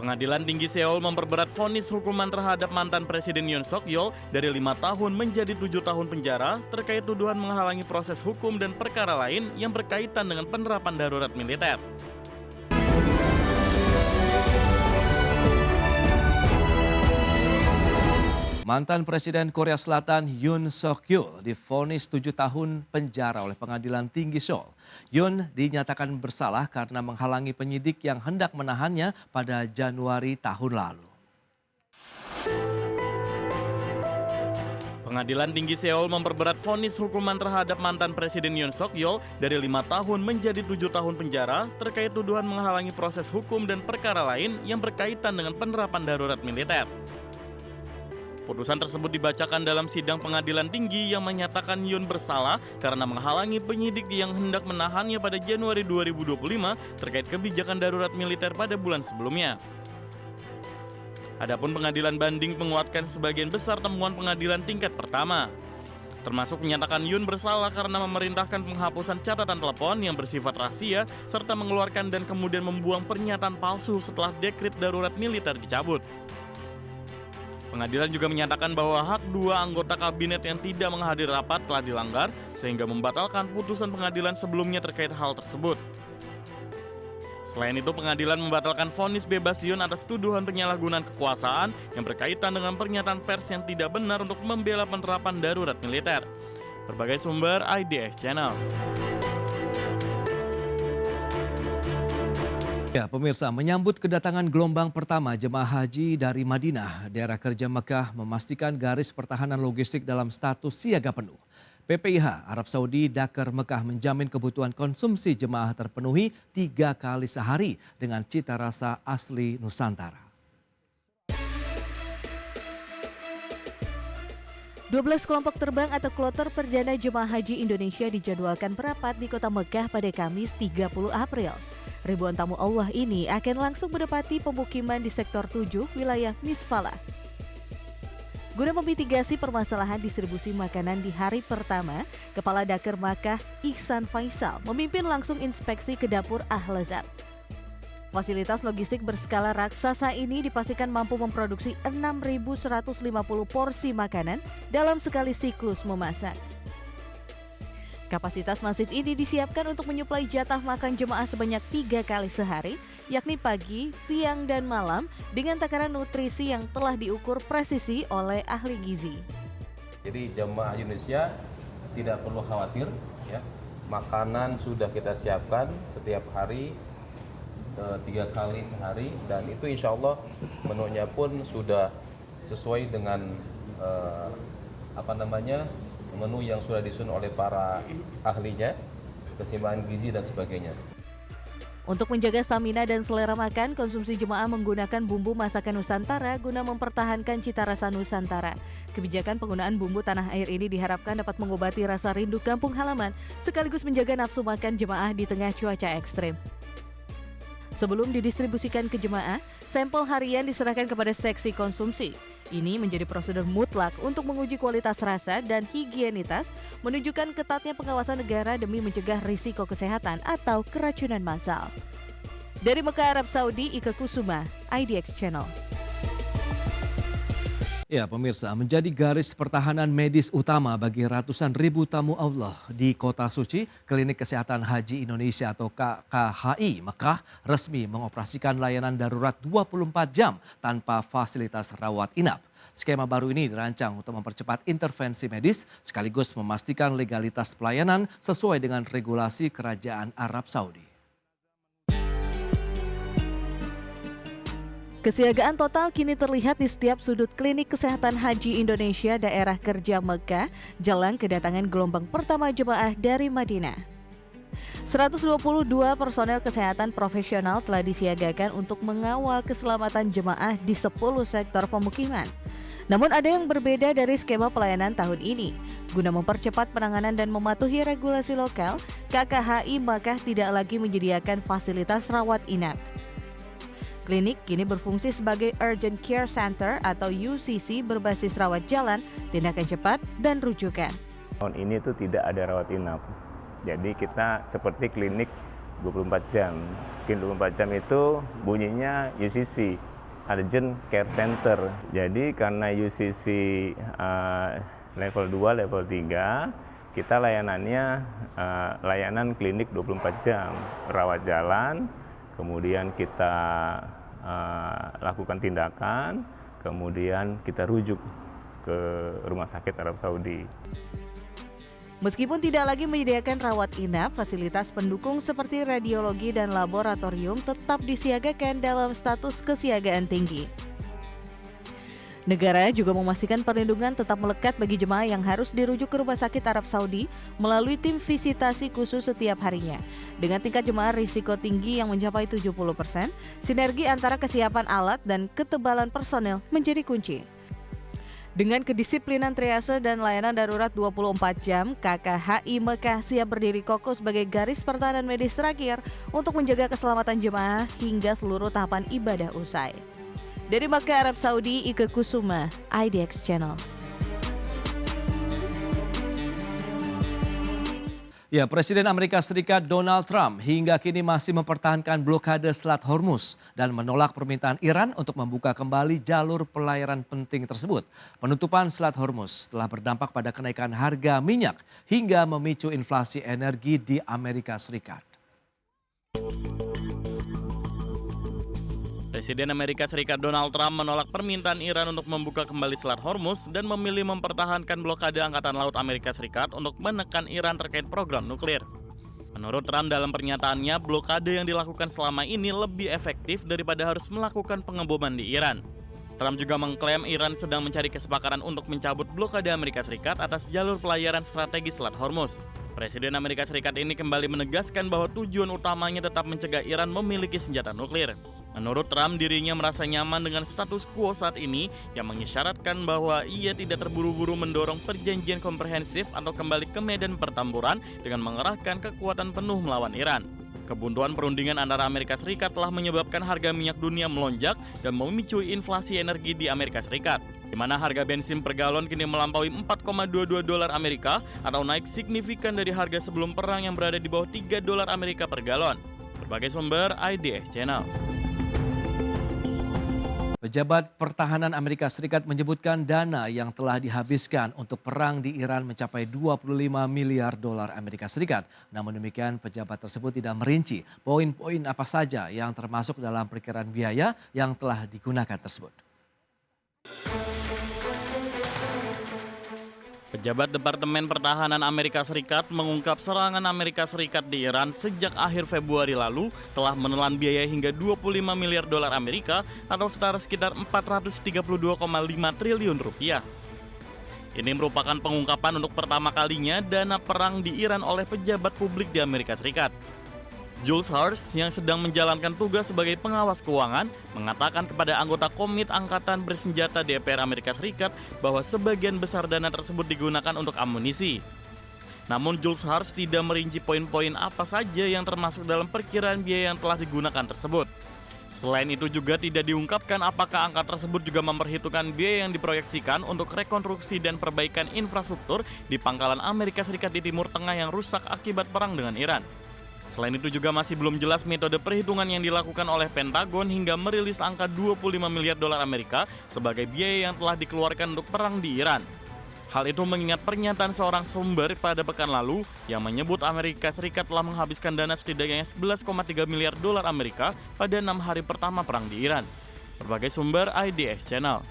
Pengadilan Tinggi Seoul memperberat vonis hukuman terhadap mantan Presiden Yoon Suk Yeol dari 5 tahun menjadi 7 tahun penjara terkait tuduhan menghalangi proses hukum dan perkara lain yang berkaitan dengan penerapan darurat militer. Mantan Presiden Korea Selatan Yoon Suk Yeol divonis 7 tahun penjara oleh Pengadilan Tinggi Seoul. Yoon dinyatakan bersalah karena menghalangi penyidik yang hendak menahannya pada Januari tahun lalu. Pengadilan Tinggi Seoul memperberat vonis hukuman terhadap mantan Presiden Yoon Suk Yeol dari 5 tahun menjadi 7 tahun penjara terkait tuduhan menghalangi proses hukum dan perkara lain yang berkaitan dengan penerapan darurat militer. Putusan tersebut dibacakan dalam sidang pengadilan tinggi yang menyatakan Yoon bersalah karena menghalangi penyidik yang hendak menahannya pada Januari 2025 terkait kebijakan darurat militer pada bulan sebelumnya. Adapun pengadilan banding menguatkan sebagian besar temuan pengadilan tingkat pertama, termasuk menyatakan Yoon bersalah karena memerintahkan penghapusan catatan telepon yang bersifat rahasia serta mengeluarkan dan kemudian membuang pernyataan palsu setelah dekret darurat militer dicabut. Pengadilan juga menyatakan bahwa hak 2 anggota kabinet yang tidak menghadiri rapat telah dilanggar sehingga membatalkan putusan pengadilan sebelumnya terkait hal tersebut. Selain itu, pengadilan membatalkan vonis bebas Yoon atas tuduhan penyalahgunaan kekuasaan yang berkaitan dengan pernyataan pers yang tidak benar untuk membela penerapan darurat militer. Berbagai sumber IDX Channel. Ya, pemirsa, menyambut kedatangan gelombang pertama jemaah haji dari Madinah, daerah kerja Mekah memastikan garis pertahanan logistik dalam status siaga penuh. PPIH Arab Saudi Dakar Mekah menjamin kebutuhan konsumsi jemaah terpenuhi 3 kali sehari dengan cita rasa asli Nusantara. 12 kelompok terbang atau kloter perdana jemaah haji Indonesia dijadwalkan merapat di kota Mekah pada Kamis 30 April. Ribuan tamu Allah ini akan langsung mendapati pemukiman di sektor 7 wilayah Misfalah. Guna memitigasi permasalahan distribusi makanan di hari pertama, Kepala Dakar Makkah Ihsan Faisal memimpin langsung inspeksi ke dapur Al-Zat. Fasilitas logistik berskala raksasa ini dipastikan mampu memproduksi 6.150 porsi makanan dalam sekali siklus memasak. Kapasitas masif ini disiapkan untuk menyuplai jatah makan jemaah sebanyak 3 kali sehari, yakni pagi, siang, dan malam dengan takaran nutrisi yang telah diukur presisi oleh ahli gizi. Jadi jemaah Indonesia tidak perlu khawatir, ya. Makanan sudah kita siapkan setiap hari 3 kali sehari, dan itu insya Allah menunya pun sudah sesuai dengan menu yang sudah disusun oleh para ahlinya, keseimbangan gizi dan sebagainya. Untuk menjaga stamina dan selera makan, konsumsi jemaah menggunakan bumbu masakan Nusantara guna mempertahankan cita rasa Nusantara. Kebijakan penggunaan bumbu tanah air ini diharapkan dapat mengobati rasa rindu kampung halaman, sekaligus menjaga nafsu makan jemaah di tengah cuaca ekstrim. Sebelum didistribusikan ke jemaah, sampel harian diserahkan kepada seksi konsumsi. Ini menjadi prosedur mutlak untuk menguji kualitas rasa dan higienitas, menunjukkan ketatnya pengawasan negara demi mencegah risiko kesehatan atau keracunan massal. Dari Mekah, Arab Saudi, Ika Kusuma, IDX Channel. Ya, pemirsa, menjadi garis pertahanan medis utama bagi ratusan ribu tamu Allah di Kota Suci, Klinik Kesehatan Haji Indonesia atau KKHI Mekah resmi mengoperasikan layanan darurat 24 jam tanpa fasilitas rawat inap. Skema baru ini dirancang untuk mempercepat intervensi medis sekaligus memastikan legalitas pelayanan sesuai dengan regulasi Kerajaan Arab Saudi. Kesiagaan total kini terlihat di setiap sudut Klinik Kesehatan Haji Indonesia daerah kerja Mekah jelang kedatangan gelombang pertama jemaah dari Madinah. 122 personel kesehatan profesional telah disiagakan untuk mengawal keselamatan jemaah di 10 sektor pemukiman. Namun ada yang berbeda dari skema pelayanan tahun ini. Guna mempercepat penanganan dan mematuhi regulasi lokal, KKHI Mekah tidak lagi menyediakan fasilitas rawat inap. Klinik kini berfungsi sebagai Urgent Care Center atau UCC berbasis rawat jalan, tindakan cepat, dan rujukan. Tahun ini tuh tidak ada rawat inap. Jadi kita seperti klinik 24 jam. Klinik 24 jam itu bunyinya UCC, Urgent Care Center. Jadi karena UCC level 2, level 3, kita layanannya layanan klinik 24 jam, rawat jalan, kemudian kita lakukan tindakan, kemudian kita rujuk ke Rumah Sakit Arab Saudi. Meskipun tidak lagi menyediakan rawat inap, fasilitas pendukung seperti radiologi dan laboratorium tetap disiagakan dalam status kesiagaan tinggi. Negara juga memastikan perlindungan tetap melekat bagi jemaah yang harus dirujuk ke Rumah Sakit Arab Saudi melalui tim visitasi khusus setiap harinya. Dengan tingkat jemaah risiko tinggi yang mencapai 70%, sinergi antara kesiapan alat dan ketebalan personel menjadi kunci. Dengan kedisiplinan triase dan layanan darurat 24 jam, KKHI Mekah siap berdiri kokoh sebagai garis pertahanan medis terakhir untuk menjaga keselamatan jemaah hingga seluruh tahapan ibadah usai. Dari Mekah, Arab Saudi, Ike Kusuma, IDX Channel. Ya, Presiden Amerika Serikat Donald Trump hingga kini masih mempertahankan blokade Selat Hormuz dan menolak permintaan Iran untuk membuka kembali jalur pelayaran penting tersebut. Penutupan Selat Hormuz telah berdampak pada kenaikan harga minyak hingga memicu inflasi energi di Amerika Serikat. Presiden Amerika Serikat Donald Trump menolak permintaan Iran untuk membuka kembali Selat Hormuz dan memilih mempertahankan blokade Angkatan Laut Amerika Serikat untuk menekan Iran terkait program nuklir. Menurut Trump dalam pernyataannya, blokade yang dilakukan selama ini lebih efektif daripada harus melakukan pengeboman di Iran. Trump juga mengklaim Iran sedang mencari kesepakatan untuk mencabut blokade Amerika Serikat atas jalur pelayaran strategis Selat Hormuz. Presiden Amerika Serikat ini kembali menegaskan bahwa tujuan utamanya tetap mencegah Iran memiliki senjata nuklir. Menurut Trump, dirinya merasa nyaman dengan status quo saat ini yang mengisyaratkan bahwa ia tidak terburu-buru mendorong perjanjian komprehensif atau kembali ke medan pertempuran dengan mengerahkan kekuatan penuh melawan Iran. Kebuntuan perundingan antara Amerika Serikat telah menyebabkan harga minyak dunia melonjak dan memicu inflasi energi di Amerika Serikat, di mana harga bensin per galon kini melampaui 4,22 dolar Amerika atau naik signifikan dari harga sebelum perang yang berada di bawah 3 dolar Amerika per galon. Berbagai sumber, IDX Channel. Pejabat Pertahanan Amerika Serikat menyebutkan dana yang telah dihabiskan untuk perang di Iran mencapai 25 miliar dolar Amerika Serikat. Namun demikian, pejabat tersebut tidak merinci poin-poin apa saja yang termasuk dalam perkiraan biaya yang telah digunakan tersebut. Pejabat Departemen Pertahanan Amerika Serikat mengungkap serangan Amerika Serikat di Iran sejak akhir Februari lalu telah menelan biaya hingga 25 miliar dolar Amerika atau setara sekitar 432,5 triliun rupiah. Ini merupakan pengungkapan untuk pertama kalinya dana perang di Iran oleh pejabat publik di Amerika Serikat. Jules Harsh yang sedang menjalankan tugas sebagai pengawas keuangan mengatakan kepada anggota Komite Angkatan Bersenjata DPR Amerika Serikat bahwa sebagian besar dana tersebut digunakan untuk amunisi. Namun Jules Harsh tidak merinci poin-poin apa saja yang termasuk dalam perkiraan biaya yang telah digunakan tersebut. Selain itu juga tidak diungkapkan apakah angka tersebut juga memperhitungkan biaya yang diproyeksikan untuk rekonstruksi dan perbaikan infrastruktur di pangkalan Amerika Serikat di Timur Tengah yang rusak akibat perang dengan Iran. Selain itu juga masih belum jelas metode perhitungan yang dilakukan oleh Pentagon hingga merilis angka 25 miliar dolar Amerika sebagai biaya yang telah dikeluarkan untuk perang di Iran. Hal itu mengingat pernyataan seorang sumber pada pekan lalu yang menyebut Amerika Serikat telah menghabiskan dana setidaknya 11,3 miliar dolar Amerika pada 6 hari pertama perang di Iran. Berbagai sumber, IDX Channel.